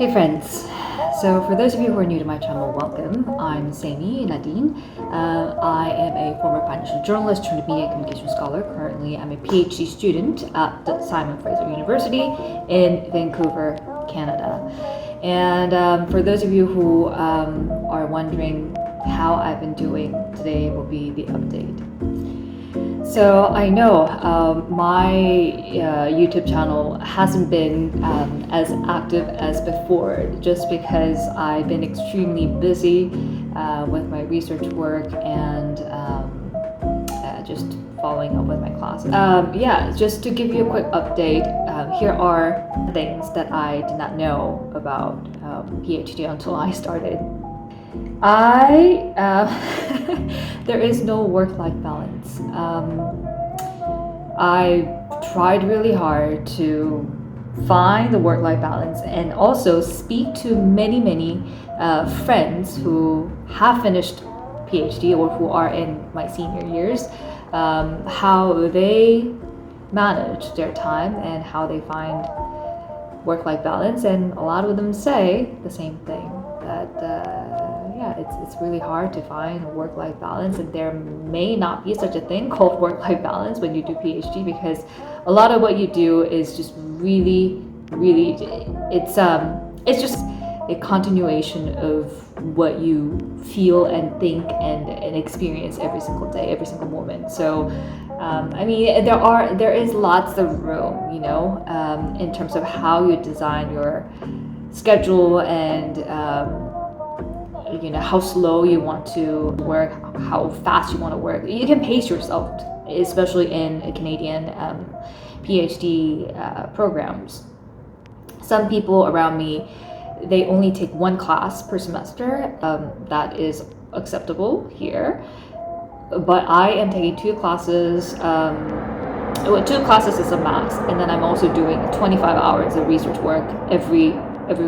Hey friends, so for those of you who are new to my channel, welcome. I'm Saemi Nadine. I am a former financial journalist turned media communication scholar. Currently, I'm a PhD student at the Simon Fraser University in Vancouver, Canada. And for those of you who are wondering how I've been doing, today will be the update. So I know my YouTube channel hasn't been as active as before just because I've been extremely busy with my research work and just following up with my classes. Just to give you a quick update, here are things that I did not know about PhD until I started. There is no work-life balance. I tried really hard to find the work-life balance and also speak to many friends who have finished PhD or who are in my senior years, how they manage their time and how they find work-life balance, and a lot of them say the same thing, that it's really hard to find a work-life balance, and there may not be such a thing called work-life balance when you do PhD, because a lot of what you do is just really it's just a continuation of what you feel and think and experience every single day, every single moment. So there is lots of room, in terms of how you design your schedule and how slow you want to work, how fast you want to work. You can pace yourself, especially in Canadian PhD programs. Some people around me, they only take one class per semester. That is acceptable here. But I am taking two classes. Two classes is a max, and then I'm also doing 25 hours of research work every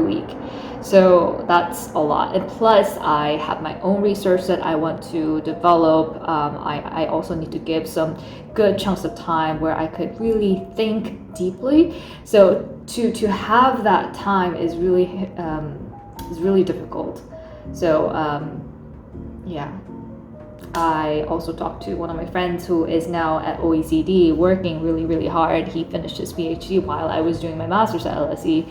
week. So that's a lot. And plus, I have my own research that I want to develop. I also need to give some good chunks of time where I could really think deeply. So to have that time is really difficult. So I also talked to one of my friends who is now at OECD working really hard. He finished his PhD while I was doing my master's at LSE,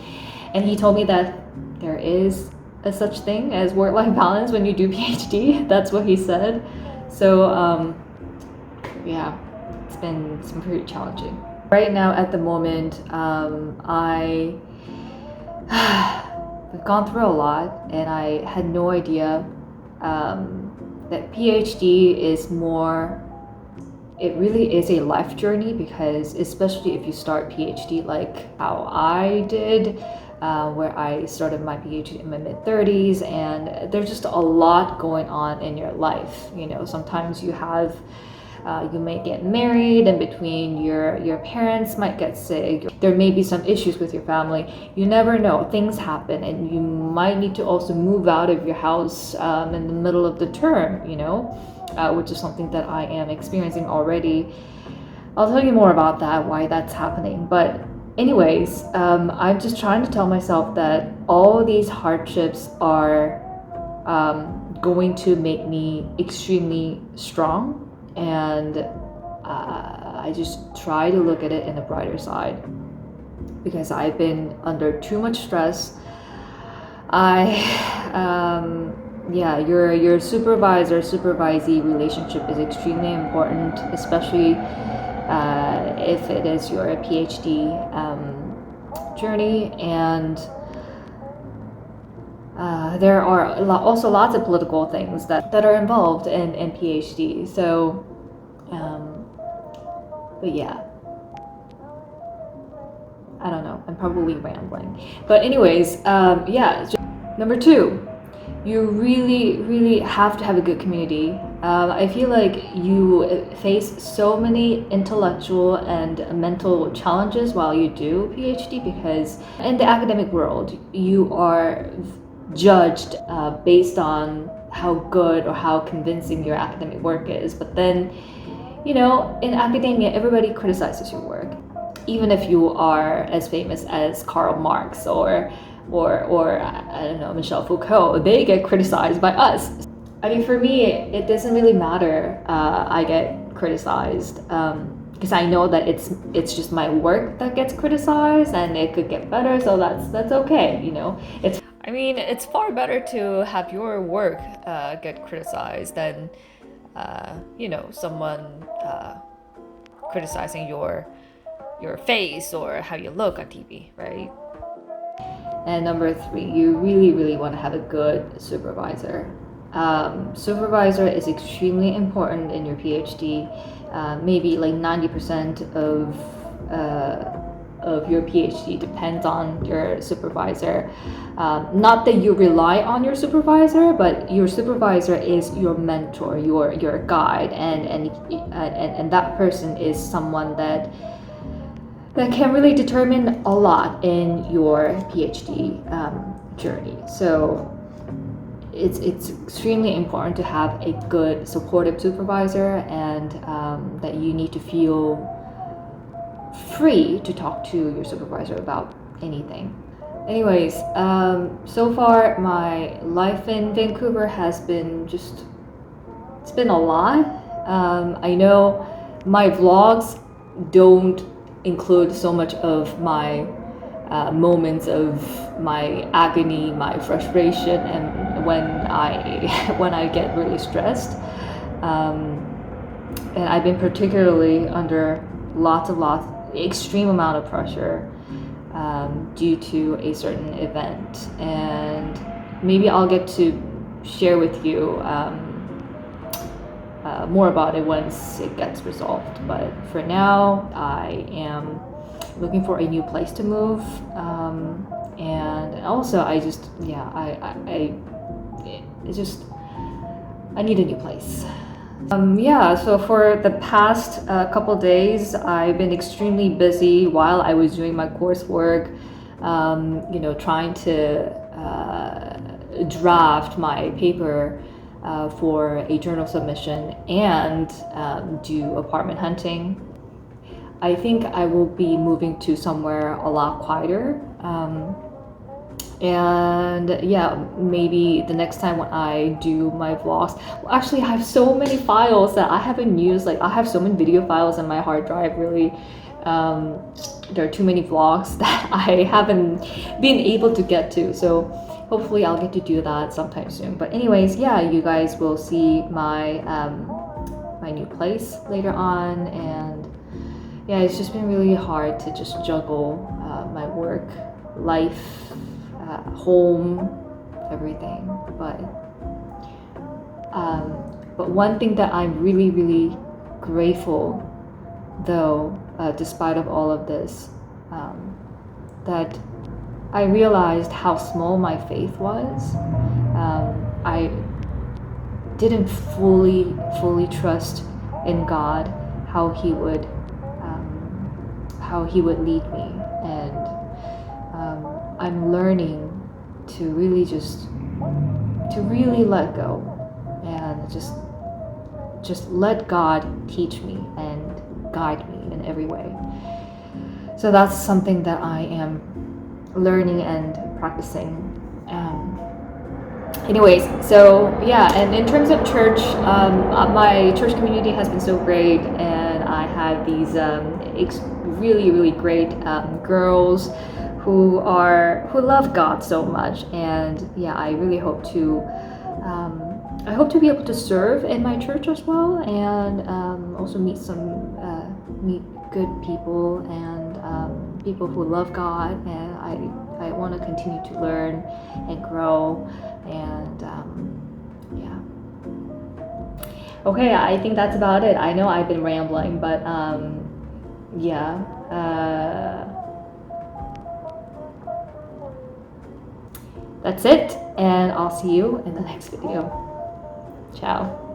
and he told me that there is a such thing as work-life balance when you do PhD. That's what he said. So it's been pretty challenging. Right now at the moment, I've gone through a lot, and I had no idea that PhD is more, it really is a life journey, because especially if you start PhD like how I did, where I started my PhD in my mid-30s, and there's just a lot going on in your life. Sometimes you have you may get married, and between your parents might get sick. There may be some issues with your family. You never know. Things happen, and you might need to also move out of your house in the middle of the term, which is something that I am experiencing already. I'll tell you more about that, why that's happening. But anyways, I'm just trying to tell myself that all these hardships are going to make me extremely strong. And I just try to look at it in the brighter side, because I've been under too much stress. Your supervisor-supervisee relationship is extremely important, especially if it is your PhD journey. And there are also lots of political things that are involved in PhD. So, I don't know. I'm probably rambling. But anyways, number two, you really have to have a good community. I feel like you face so many intellectual and mental challenges while you do PhD, because in the academic world, you are judged based on how good or how convincing your academic work is. But then, in academia, everybody criticizes your work. Even if you are as famous as Karl Marx or or I don't know, Michel Foucault, they get criticized by us. I mean, for me, it doesn't really matter. I get criticized because I know that it's just my work that gets criticized, and it could get better. So that's okay, you know. It's far better to have your work get criticized than someone criticizing your face or how you look on TV, right? And number 3, you really want to have a good supervisor. Supervisor is extremely important in your PhD. Maybe like 90% of your PhD depends on your supervisor. Not that you rely on your supervisor, but your supervisor is your mentor, your guide, and that person is someone that can really determine a lot in your PhD journey. So it's extremely important to have a good supportive supervisor, and that you need to feel free to talk to your supervisor about anything. Anyways, so far my life in Vancouver has been it's been a lot. I know my vlogs don't include so much of my moments of my agony, my frustration, and when I get really stressed. And I've been particularly under lots extreme amount of pressure due to a certain event, and maybe I'll get to share with you more about it once it gets resolved. But for now, I am looking for a new place to move, and also I need a new place. So for the past couple days, I've been extremely busy while I was doing my coursework, trying to draft my paper for a journal submission and do apartment hunting. I think I will be moving to somewhere a lot quieter. And yeah, maybe the next time when I do my vlogs, actually I have so many files that I haven't used. Like I have so many video files in my hard drive, really. There are too many vlogs that I haven't been able to get to, so hopefully I'll get to do that sometime soon. But anyways, yeah, you guys will see my my new place later on, and yeah, it's just been really hard to just juggle my work, life, home, everything. But one thing that I'm really grateful, though, despite of all of this, that I realized how small my faith was. I didn't fully trust in God, how He would lead me, and I'm learning to really let go and just let God teach me and guide me in every way. So that's something that I am learning and practicing. Anyways, so yeah, and in terms of church, my church community has been so great, and I had these really great girls who love God so much, and yeah, I really hope to be able to serve in my church as well, and also meet good people and people who love God, and I want to continue to learn and grow, and yeah. Okay, I think that's about it. I know I've been rambling, but yeah. That's it, and I'll see you in the next video. Ciao.